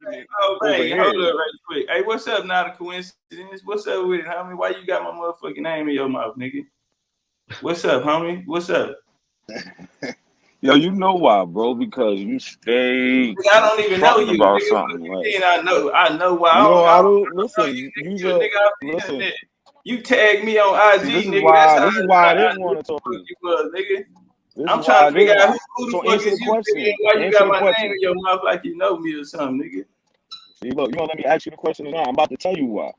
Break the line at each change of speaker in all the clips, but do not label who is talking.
Oh,
over
man,
here.
hold up right quick. Hey, what's up? Not a coincidence. What's up with it, homie? Why you got my motherfucking name in your mouth, nigga? What's up, homie? What's up?
Yo, you know why, bro? Because you stay
Nigga, I don't even know
fronting
you,
about
nigga.
something.
What
Like,
you mean I know why.
you know,
I
I
don't
do.
know you,
Listen,
nigga.
you
You a nigga off the
listen.
internet. You tag me on
See,
IG,
this is
nigga. That's
why.
how
This is why I
I
didn't
knew
want to talk to you.
you was, nigga.
This
I'm
is why
trying
I
to figure
didn't.
out who the
So
fuck
answer
is
the
you, nigga, and
question.
why you
Answer
got
the
my name
question.
in your mouth like you know me or something, nigga.
See, look, you don't let me ask you the question now. I'm about to tell you why.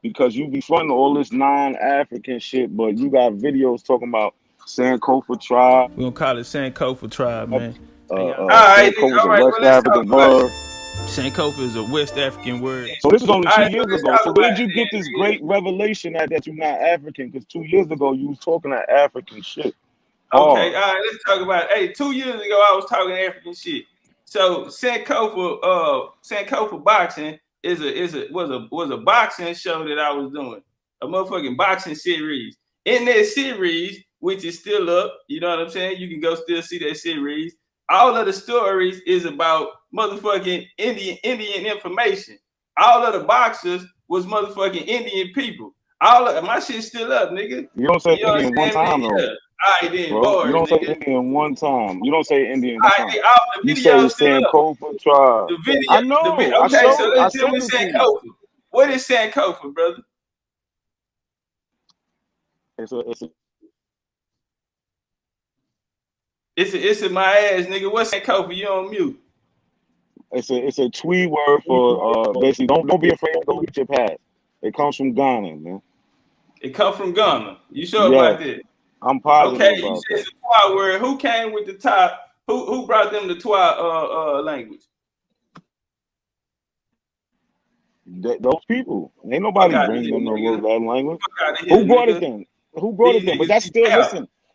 Because you be fronting all this non-African shit, but you got videos talking about Sankofa tribe.
We gonna call it Sankofa tribe, man.
Sankofa is a West African word.
Sankofa is a West African word.
So this is only 2 years
let's
ago.
talk
So
about
where did you
it
get
then,
this
nigga.
great revelation that you're not African? Because 2 years ago you was talking that African shit.
Okay,
Hard.
all right, let's talk about it. Hey, 2 years ago I was talking African shit. So Sankofa boxing was a boxing show that I was doing. A motherfucking boxing series. In that series, which is still up, you know what I'm saying? You can go still see that series. All of the stories is about motherfucking Indian information. All of the boxers was motherfucking Indian people. All of my shit's still up, nigga.
You don't say
You know
Indian one time though.
Yeah. All right, then,
Bro,
bars,
you don't say
nigga.
Indian one time. You don't say Indian one
All
time.
right, all the
You say
videos still up.
Sankofa tribe.
The video,
I know. I
okay, so let's deal
sent
with
it to you.
Sankofa. What is Sankofa, brother? It's in my ass, nigga. What's Sankofa? You on mute.
It's a Twi word for basically don't be afraid to go get your past. It comes from Ghana, man.
It come from Ghana. You sure
Yeah,
about that?
I'm positive
Okay, you
about
said
that.
it's a Twa word. Who came with the top? Who brought them the Twa language?
Those people. Ain't nobody bring them no that language. Who brought it then? Who brought it then? But that's still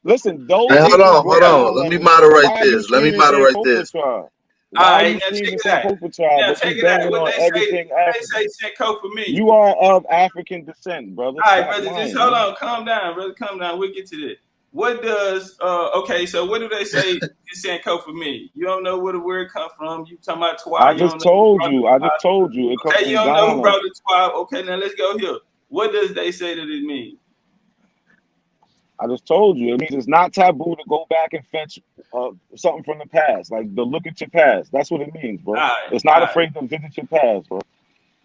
listen. Those
Hey,
people
hold
brought
on.
the
Let me
language.
moderate
Why are you
this. Let me
screaming
moderate
Sankofa
this.
tribe?
All
Why are
right,
you
now
screaming
check it out.
Sankofa tribe?
Now
But
check
you
it out.
banging
What
on everything African.
they say Sankofa mean?
You are of African descent, brother.
All right,
Stop
brother,
lying,
just hold
man.
on. Calm down, brother. Calm down. We'll get to that. What does okay, so what do they say this Sankofa mean? You don't know where the word come from. You talking about Twa,
I
you
just
don't know who
told
brought
you.
the
I
Twa.
just told you. It comes
Okay, you
from
don't know who
Ghana.
brought the Twa. Okay, now let's go here. What does they say that it means?
I just told you. It means it's not taboo to go back and fetch something from the past. Like to look at your past. That's what it means, bro. It's not afraid to visit your past, bro.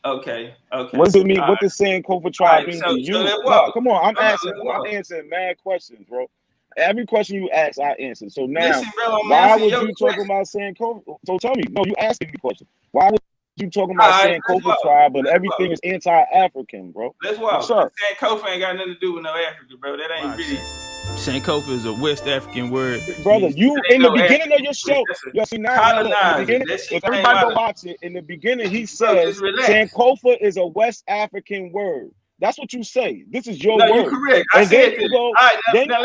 Okay.
What does it mean? What does Sankofa tribe mean to you?
let's
No,
walk.
come on. I'm
Let's
answering mad questions, bro. Every question you ask, I answer. So now,
listen, bro,
why would you talk about Sankofa? So tell me. No, you asking me questions. Why would you talking about Sankofa tribe, but everything is anti-African, bro?
Let's walk.
What's up?
Sankofa ain't got nothing to do with no Africa, bro. That ain't really. Sankofa is a West African word.
Brother, you in the beginning of your show, you see now look, in the beginning, if everybody go watch it, in the beginning he says Sankofa is a West African word. That's what you say. This is your word.
You're correct.
And then you go, then you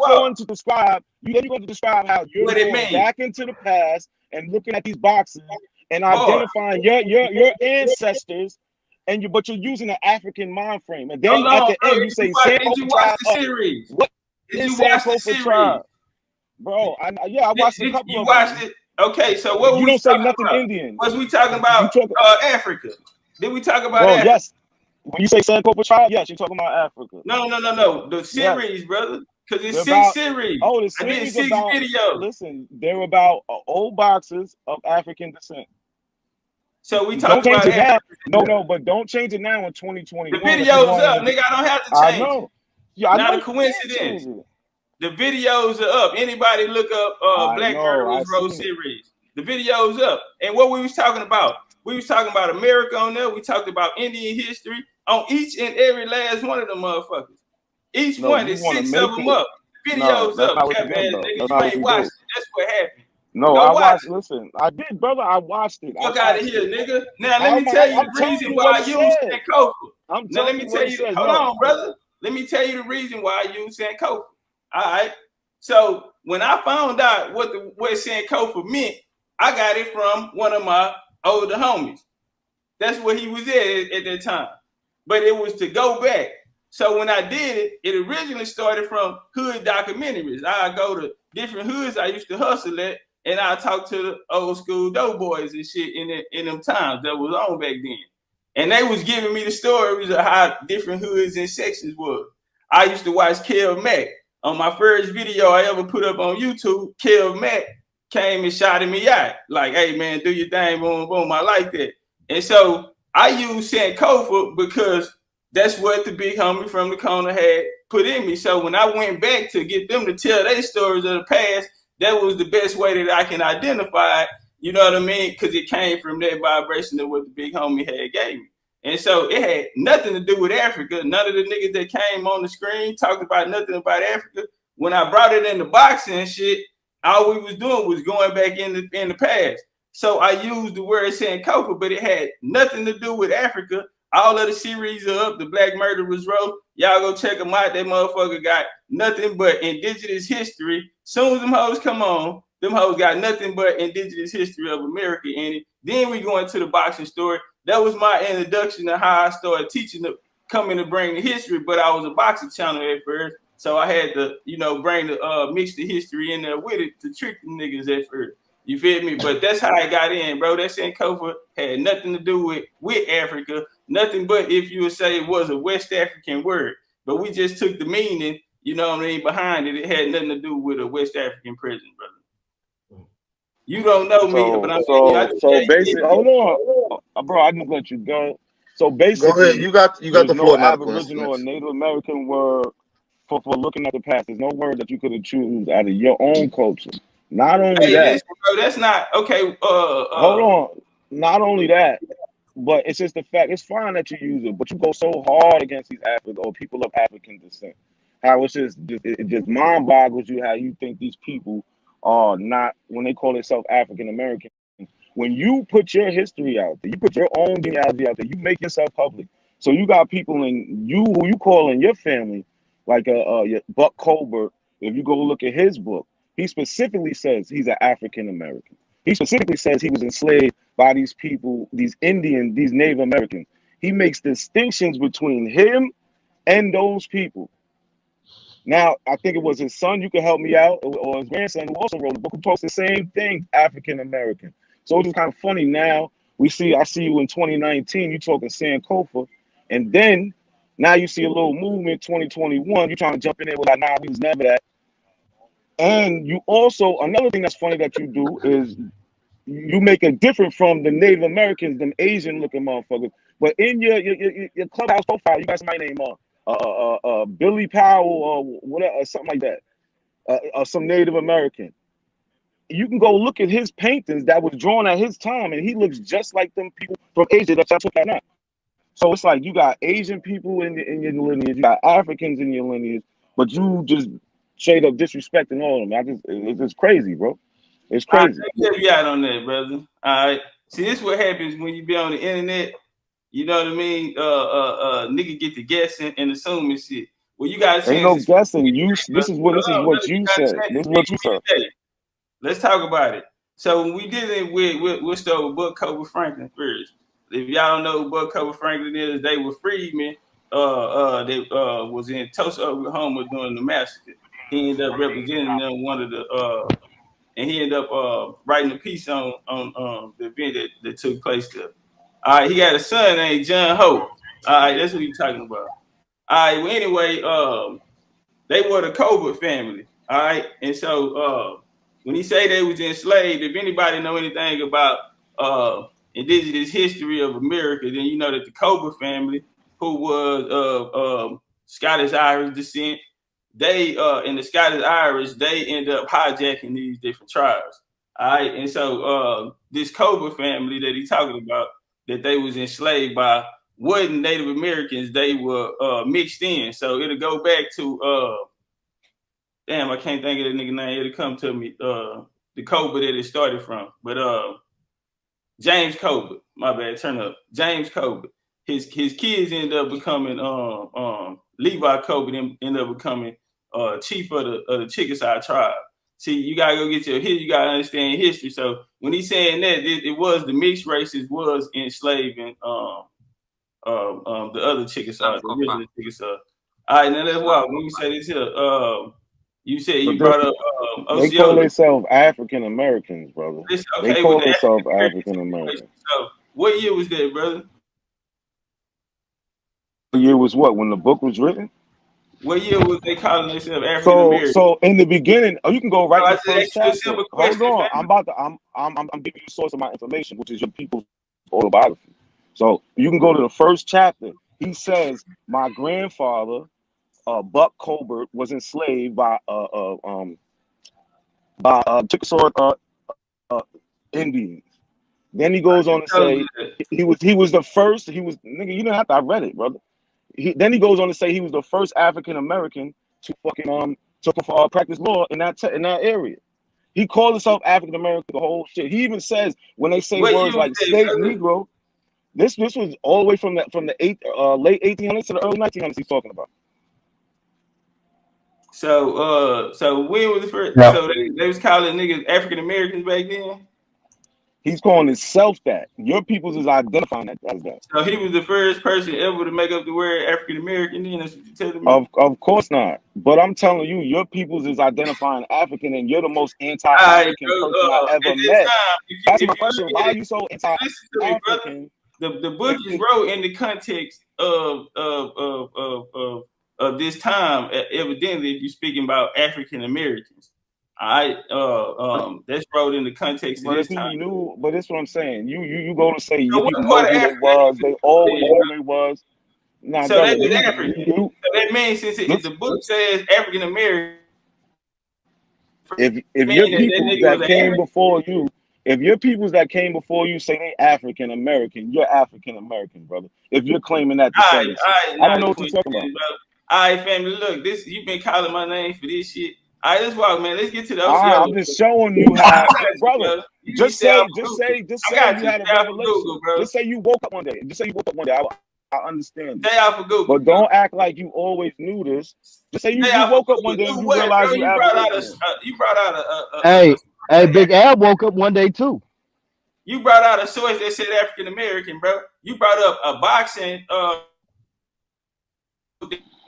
go into describe. Then you go to describe how you're going back into the past and looking at these boxes and identifying your ancestors. But you're using an African mind frame, and then at the end you say Sankofa tribe. What is Sankofa tribe, bro? I watched a couple of them.
You watched it? Okay, so what
you don't say nothing about? Indian.
Was we talking about Africa? Did we talk about Africa?
Yes. When you say Sankofa tribe, yes, you're talking about Africa.
No. The series, brother. Because it's
six
series.
Oh, the series about videos. Listen, they're about old boxers of African descent.
So we talk about
Africa. No, but don't change it now in 2021.
The video's up, nigga. I don't have to change.
I know. Yeah, I
Not
know
a coincidence. The videos are up. Anybody look up Black Murderers Road series. The video's up. And what we was talking about? We was talking about America on there. We talked about Indian history on each and every last one of them motherfuckers. Each one is 6 of them up. The video's up. Nigga, you ain't watched it. That's what happened.
No, I watched. Listen, I did, brother. I watched it.
Fuck out of here, nigga. Now let me tell you the reason why I use Sankofa. Now let me tell you. Hold on, brother. Let me tell you the reason why I use Sankofa. All right. So when I found out what Sankofa meant, I got it from one of my older homies. That's where he was at that time. But it was to go back. So when I did it, it originally started from hood documentaries. I go to different hoods I used to hustle at and I talked to the old school doughboys and shit in them times that was on back then. And they was giving me the stories of how different hoods and sections was. I used to watch Kev Mack. On my first video I ever put up on YouTube, Kev Mack came and shouted me out. Like, hey man, do your thing, boom, boom. I like that. And so I used Sankofa because that's what the big homie from the corner had put in me. So when I went back to get them to tell their stories of the past, that was the best way that I can identify it, you know what I mean? Because it came from that vibration of what the big homie had gave me. And so it had nothing to do with Africa. None of the niggas that came on the screen talked about nothing about Africa. When I brought it in the boxing and shit, all we was doing was going back in the past. So I used the word Sankofa, but it had nothing to do with Africa. All of the series are up. The Black Murderers Row. Y'all go check them out. That motherfucker got nothing but indigenous history. Soon as them hoes come on, them hoes got nothing but indigenous history of America in it. Then we go into the boxing story. That was my introduction to how I started teaching, coming to bring the history. But I was a boxing channel at first, so I had to, you know, bring the mix the history in there with it to trick the niggas at first. You feel me? But that's how I got in, bro. That Sankofa had nothing to do with Africa. Nothing but, if you would say, it was a West African word. But we just took the meaning, you know what I mean, behind it. It had nothing to do with a West African prison, brother. You don't know me, but I'm
basically, hold on, bro. I didn't let you go. So basically,
go ahead. You got the floor.
Aboriginal or Native American word for looking at the past. There's no word that you could have chosen out of your own culture. Not only that,
listen, bro, that's not okay.
Hold on. Not only that, but it's just the fact. It's fine that you use it, but you go so hard against these Africans or people of African descent. How it's it just mind boggles you how you think these people are not, when they call themselves African American. When you put your history out there, you put your own genealogy out there, you make yourself public. So you got people in you who you call in your family, like Buck Colbert. If you go look at his book, he specifically says he's an African American. He specifically says he was enslaved by these people, these Indian, these Native Americans. He makes distinctions between him and those people. Now, I think it was his son, you can help me out, or his grandson, who also wrote a book, who talks the same thing, African American. So it's just kind of funny now. I see you in 2019, you talking Sankofa, and then now you see a little movement 2021, you trying to jump in there with like, nah, we was never that. And you also, another thing that's funny that you do is you make it different from the Native Americans, them Asian looking motherfuckers. But in your Clubhouse profile, you got somebody named Billy Powell or whatever, or something like that, some Native American. You can go look at his paintings that was drawn at his time, and he looks just like them people from Asia that y'all took out now. So it's like you got Asian people in your lineage, you got Africans in your lineage, but you just straight up disrespecting all of them. It's just crazy, bro. It's crazy.
I'll help you out on that, brother. All right. See, this is what happens when you be on the internet. You know what I mean? Nigga get to guessing and assuming shit. Well, you got a chance.
Ain't no guessing. This is what you said. This is what you said.
Let's talk about it. So when we did it we'll start with Buck Colbert Franklin first. If y'all don't know who Buck Colbert Franklin is, they were freedmen. They was in Tulsa, Oklahoma during the massacre. He ended up representing them, and he ended up writing a piece on the event that took place there. All right, he had a son named John Hope. All right, that's what he's talking about. All right, well, anyway, they were the Colbert family. All right, and so when he say they was enslaved, if anybody know anything about indigenous history of America, then you know that the Colbert family, who was of Scottish Irish descent, they in the Scottish Irish, they end up hijacking these different tribes. All right, and so this Colbert family that he's talking about, that they was enslaved by, wasn't Native Americans, they were mixed in. So it'll go back to damn, I can't think of the nigga name. It'll come to me. The Colbert that it started from. But James Colbert, my bad, turn up. James Colbert. His kids ended up becoming Levi Colbert ended up becoming chief of the Chickasaw tribe. See, you gotta go get you gotta understand history. So when he's saying that, it was the mixed races was enslaving the other Chickasaw, the original Chickasaw. All right, now let's walk. Let me say this here. You said you brought up
they call themselves African Americans, brother.
Okay,
they call themselves African Americans.
So what year was that, brother?
What year was what? When the book was written?
What year was they calling themselves African American?
So in the beginning, you can go right to the first chapter. Hold on,
man.
I'm giving you the source of my information, which is your people's autobiography. So you can go to the first chapter. He says, my grandfather, Buck Colbert, was enslaved by Chickasaw Indians. Then he goes on to say he was the first. He was, nigga, you didn't have to. I read it, brother. Then he goes on to say he was the first African American to fucking to practice law in that area. He called himself African American, the whole shit. He even says when they say words like state Negro, this was all the way from the late 1800s to the early 1900s. He's talking about.
So when was the first? Yeah. So they was calling niggas African Americans back then.
He's calling himself that. Your peoples is identifying that as that.
So he was the first person ever to make up the word African American. Then that's what you're telling me.
Of course not. But I'm telling you, your peoples is identifying African, and you're the most anti-African person I ever met. That's my question. Why are you so anti-African?
The book is wrote in the context of this time. Evidently, if you're speaking about African Americans. That's wrote in the context of this time.
But that's what I'm saying. You go to say you people know who they was. They always knew who they was. Nah,
so brother, they was African. So that means since the book says African American,
if your people that came before you, if your peoples that came before you say they African American, you're African American, brother. If you're claiming that descendants, I don't know what you're talking about.
All right, family, look, you've been calling my name for this shit. All right, let's walk, man. Let's get to the OCO.
I'm just showing you how, brother. Just say you had a revelation. Just say you woke up one day. I understand.
Stay out for Google.
But don't act like you always knew this. Just say you woke up one day and you realized you
brought out a
Hey, Big Ab woke up one day too.
You brought out a source that said African American, bro. You brought up a boxing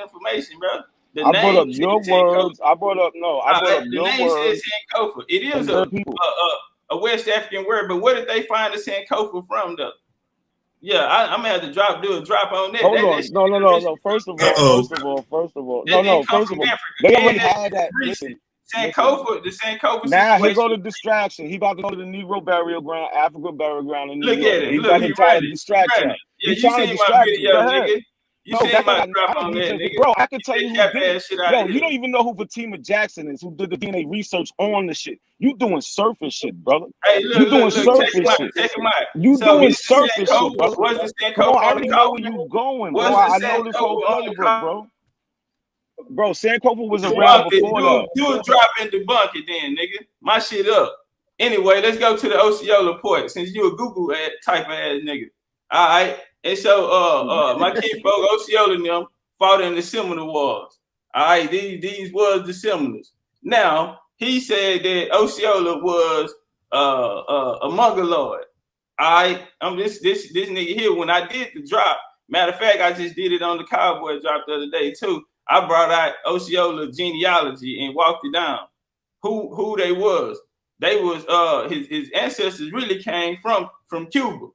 information, bro.
I brought up your words. I brought up your words.
Sankofa. It is a West African word, but where did they find the Sankofa from, though? Yeah, I'm gonna have to do a drop on that.
Hold on. No. First of all. They already had that. Listen,
Sankofa, the Sankofa.
Now he go to distraction. He about to go to the Negro burial ground, African burial ground in New York.
Look at it.
He's trying to distract you. He's trying to distract you. Go ahead.
No,
bro, I can tell you who did it. Yo, you don't even know who Fatima Jackson is, who did the DNA research on the shit. You doing surface shit, brother.
Hey, look,
you doing surface shit. You doing surface shit, brother. Come on, I already know where you going, bro. I know this whole playbook, bro. Bro, Sankofa was around before that.
You a drop and debunk it then, nigga. My shit up. Anyway, let's go to the OCO report, since you a Google type of ass nigga. All right. And so my kinfolk Osceola and them fought in the Seminole Wars. All right, these was the Seminoles. Now he said that Osceola was a Mongoloid. All right, this nigga here. When I did the drop, matter of fact, I just did it on the Cowboy drop the other day too. I brought out Osceola genealogy and walked it down. Who they was? They was his ancestors really came from Cuba.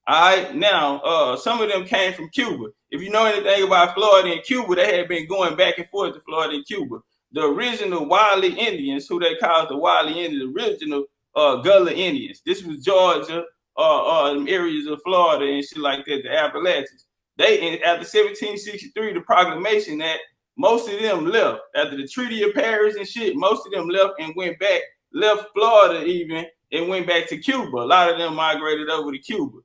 All right, now some of them came from Cuba. If you know anything about Florida and Cuba, they had been going back and forth to Florida and Cuba. The original Wiley Indians, who they called the Wiley Indians, the original Gullah Indians. This was Georgia, areas of Florida and shit like that, the Appalachians. They after 1763, the Proclamation Act, most of them left after the Treaty of Paris and shit. Most of them left and left Florida even and went back to Cuba. A lot of them migrated over to Cuba.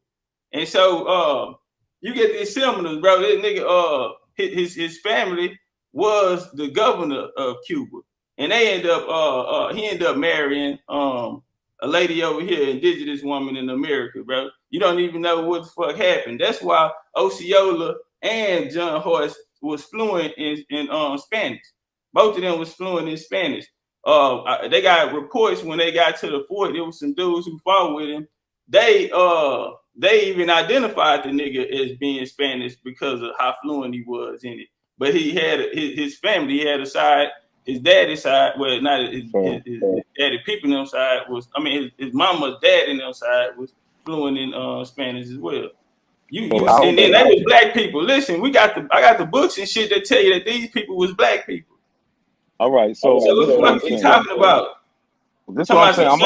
And so you get these Seminoles, bro. This nigga, his family was the governor of Cuba, and they end up he ended up marrying a lady over here, indigenous woman in America, bro. You don't even know what the fuck happened. That's why Osceola and John Hoyce was fluent in Spanish. Both of them was fluent in Spanish. They got reports when they got to the fort. There was some dudes who fought with him. They even identified the nigga as being Spanish because of how fluent he was in it. But he had his family. He had a side his daddy's side, well, not his daddy people in them side was, I mean, his mama's dad in them side was fluent in Spanish as well. And then they was black people. Listen, I got the books and shit that tell you that these people was black people.
All right, so
what the fuck are you talking about?
This is what I'm saying. I'm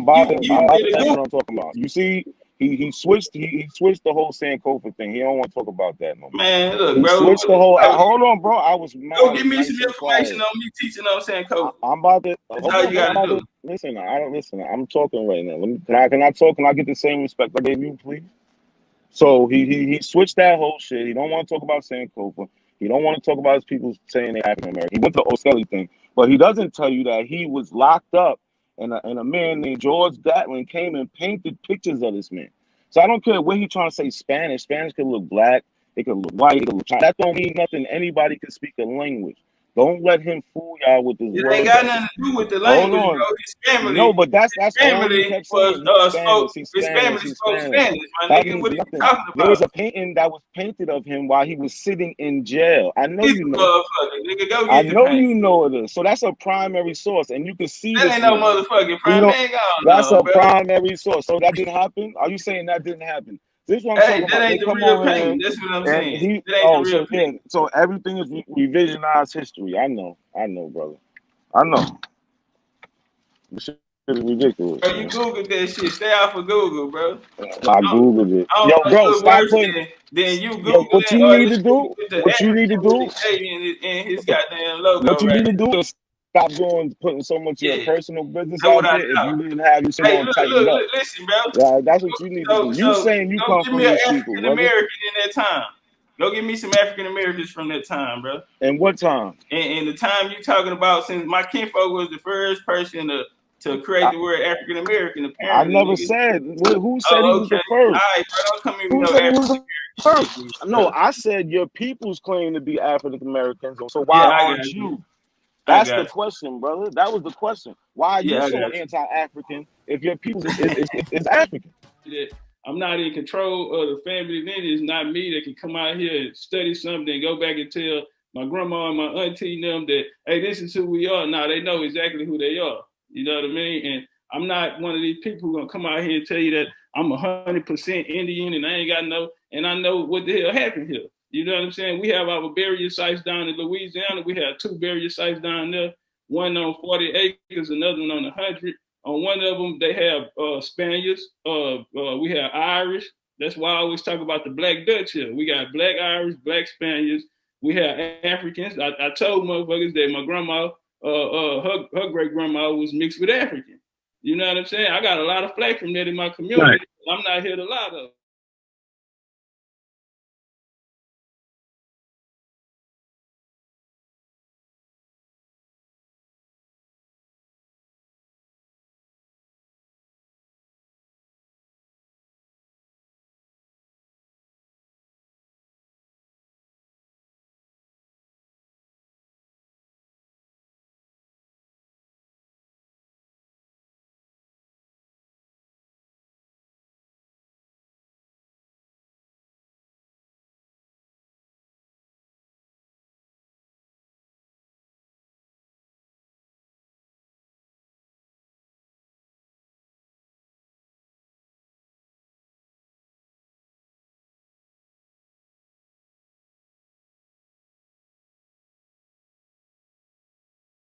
about to tell you what I'm talking about. You see, he switched the whole Sankofa thing. He don't want to talk about that no more.
Man, look,
he
bro.
Switched the whole. Hold on, bro. I was.
Go give me some information on me teaching on Sankofa.
I'm about to.
That's all you gotta do.
Listen, I don't listen. I'm talking right now. Can I talk? Can I get the same respect I gave you, please? So he switched that whole shit. He don't want to talk about Sankofa. He don't want to talk about his people saying they're African American. He went to the O'Skelly thing, but he doesn't tell you that he was locked up, and a man named George Gatlin came and painted pictures of this man. So I don't care what he trying to say Spanish. Spanish could look black, it could look white, it could look Chinese. That don't mean nothing. Anybody can speak a language. Don't let him fool y'all with this word.
It ain't got nothing to do with the language, bro. His family.
No, but that's
family was his family spoke Spanish. My nigga, what are you talking about?
There was a painting that was painted of him while he was sitting in jail. I know you know.
Nigga, go get
I know you know it is. So that's a primary source, and you can see
that ain't no motherfucking primary.
That's a primary source. So that didn't happen. Are you saying that didn't happen? This one.
Hey, that ain't the real pain. That's what I'm saying.
So everything is revisionized history. I know, brother. I know. This shit is ridiculous.
Bro, you Googled that shit. Stay off of Google, bro.
I Googled it. Yo, bro, stop putting.
Then you Google
what you need to do. What you need to do.
And his goddamn logo.
What you need to do is stop putting so much of your personal business out there. If you didn't have you someone tighten up.
Listen, bro.
Yeah, that's what you need to do. You saying you come from these people,
African American in that time. Go give me some African Americans from that time, bro.
And what time?
And the time you talking about, since my kinfolk was the first person to create the word African American. Apparently,
I never said. Who said he was the first?
All right, bro. Don't come in
with no African first. No, I said your people's claim to be African Americans. So why aren't you? That's the question, brother. That was the question. Why are you so anti-African if your people is African?
I'm not in control of the family lineage. It's not me that can come out here and study something and go back and tell my grandma and my auntie and them that, hey, this is who we are. Now they know exactly who they are. You know what I mean? And I'm not one of these people who gonna come out here and tell you that I'm 100% Indian and I ain't got no, and I know what the hell happened here. You know what I'm saying? We have our burial sites down in Louisiana. We have 2 burial sites down there, one on 40 acres, another one on 100. On one of them, they have Spaniards. We have Irish. That's why I always talk about the Black Dutch here. We got Black Irish, Black Spaniards. We have Africans. I told motherfuckers that my grandma, her great grandma was mixed with African. You know what I'm saying? I got a lot of flack from that in my community. Right. I'm not here to lie though.